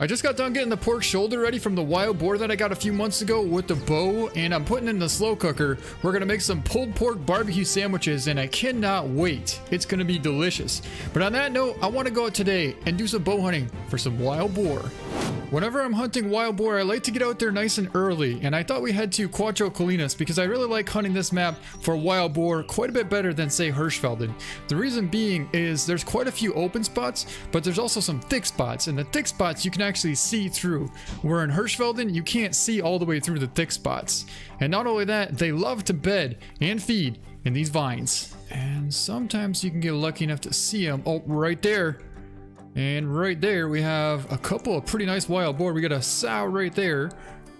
I just got done getting the pork shoulder ready from the wild boar that I got a few months ago with the bow, and I'm putting it in the slow cooker. We're gonna make some pulled pork barbecue sandwiches, and I cannot wait. It's gonna be delicious. But on that note, I want to go out today and do some bow hunting for some wild boar. Whenever I'm hunting wild boar, I like to get out there nice and early, and I thought we head to Cuatro Colinas because I really like hunting this map for wild boar quite a bit better than, say, Hirschfelden. The reason being is there's quite a few open spots, but there's also some thick spots, and the thick spots you can actually see through, where in Hirschfelden you can't see all the way through the thick spots. And not only that, they love to bed and feed in these vines, and sometimes you can get lucky enough to see them. Oh, right there. And right there we have a couple of pretty nice wild boar. We got a sow right there,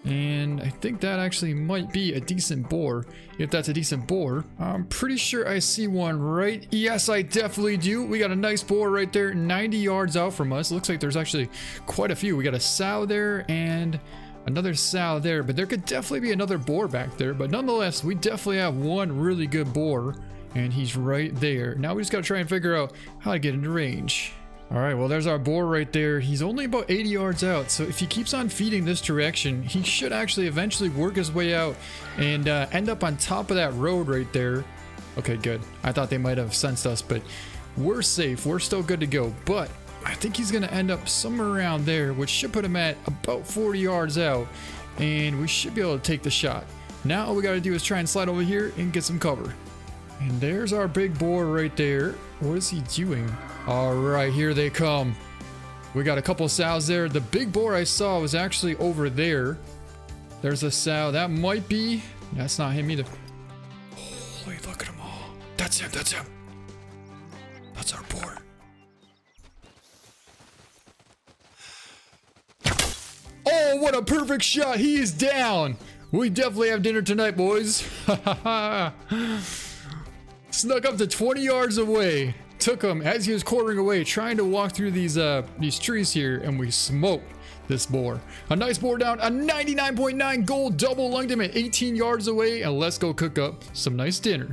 and I think that actually might be a decent boar. If that's a decent boar, I'm pretty sure I see one right. Yes, I definitely do. We got a nice boar right there, 90 yards out from us. Looks like there's actually quite a few. We got a sow there and another sow there, but there could definitely be another boar back there. But nonetheless, we definitely have one really good boar, and he's right there. Now we just got to try and figure out how to get into range. All right, well, there's our boar right there. He's only about 80 yards out, so if he keeps on feeding this direction, he should actually eventually work his way out and end up on top of that road right there. Okay, good. I thought they might have sensed us, but we're safe. We're still good to go, but I think he's going to end up somewhere around there, which should put him at about 40 yards out, and we should be able to take the shot. Now all we got to do is try and slide over here and get some cover. And there's our big boar right there. What is he doing? All right, here they come. We got a couple sows there. The big boar I saw was actually over there. There's a sow. That might be... That's not him either. Holy, look at them all. That's him. That's him. That's our boar. Oh, what a perfect shot. He is down. We definitely have dinner tonight, boys. Snuck up to 20 yards away. Took him as he was quartering away, trying to walk through these trees here, and we smoked this boar. A nice boar down, a 99.9 gold double lunged him at 18 yards away, and let's go cook up some nice dinner.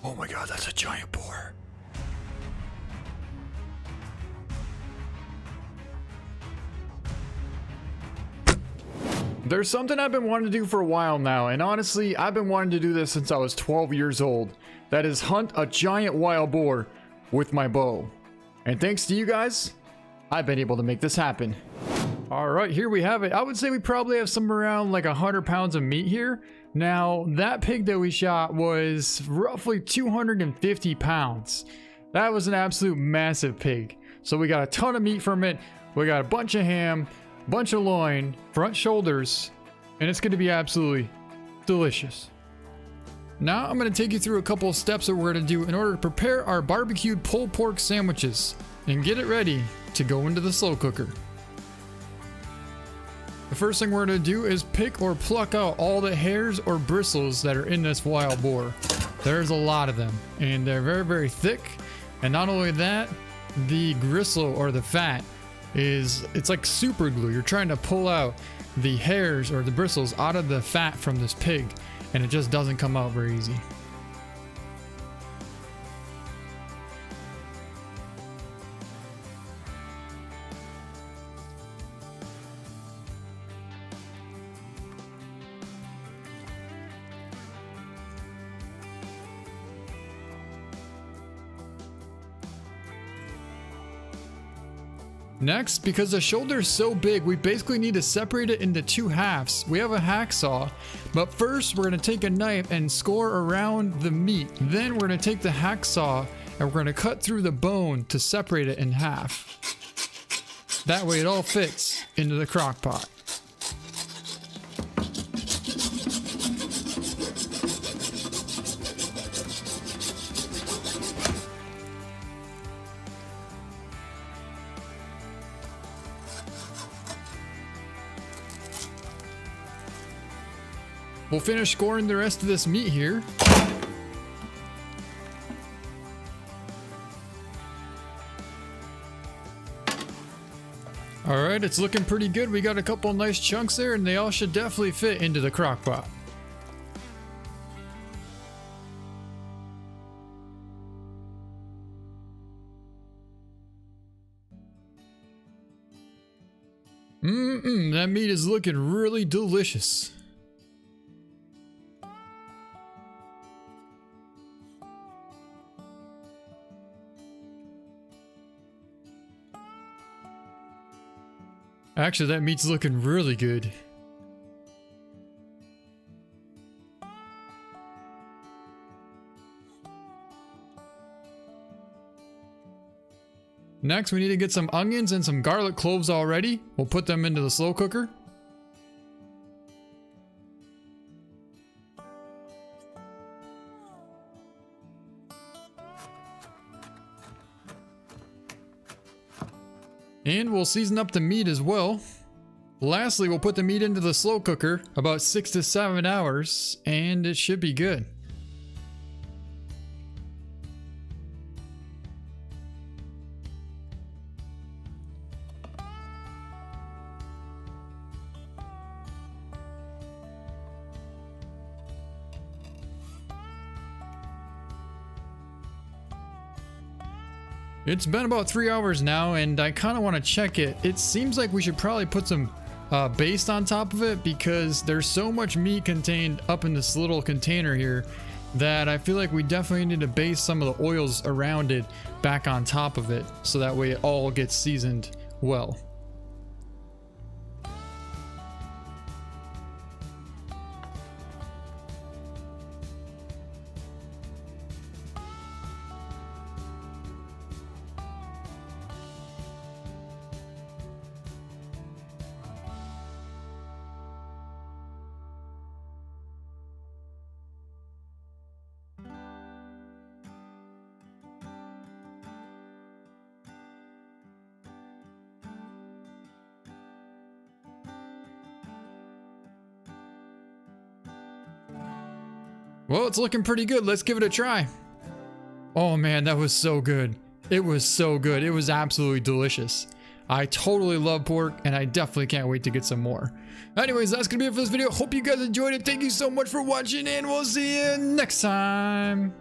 Oh my god, that's a giant boar. There's something I've been wanting to do for a while now, and honestly, I've been wanting to do this since I was 12 years old. That is hunt a giant wild boar with my bow. And thanks to you guys, I've been able to make this happen. All right, here we have it. I would say we probably have somewhere around like 100 pounds of meat here. Now, that pig that we shot was roughly 250 pounds. That was an absolute massive pig. So we got a ton of meat from it. We got a bunch of ham, bunch of loin, front shoulders, and it's going to be absolutely delicious. Now I'm going to take you through a couple of steps that we're going to do in order to prepare our barbecued pulled pork sandwiches and get it ready to go into the slow cooker. The first thing we're going to do is pick or pluck out all the hairs or bristles that are in this wild boar. There's a lot of them, and they're very, very thick. And not only that, the gristle or the fat it's like super glue. You're trying to pull out the hairs or the bristles out of the fat from this pig, and it just doesn't come out very easy. Next, because the shoulder is so big, we basically need to separate it into two halves. We have a hacksaw, but first we're going to take a knife and score around the meat. Then we're going to take the hacksaw and we're going to cut through the bone to separate it in half. That way it all fits into the crock pot. We'll finish scoring the rest of this meat here. All right. Alright, it's looking pretty good. We got a couple nice chunks there, and they all should definitely fit into the crock pot. That meat is looking really delicious. Actually, that meat's looking really good. Next, we need to get some onions and some garlic cloves already. We'll put them into the slow cooker. And we'll season up the meat as well. Lastly, we'll put the meat into the slow cooker about 6 to 7 hours, and it should be good. It's been about 3 hours now, and I kind of want to check it. It seems like we should probably put some baste on top of it, because there's so much meat contained up in this little container here that I feel like we definitely need to baste some of the oils around it back on top of it, so that way it all gets seasoned well. Well, it's looking pretty good. Let's give it a try. Oh man, that was so good. It was so good. It was absolutely delicious. I totally love pork, and I definitely can't wait to get some more. Anyways, that's gonna be it for this video. Hope you guys enjoyed it. Thank you so much for watching, and we'll see you next time.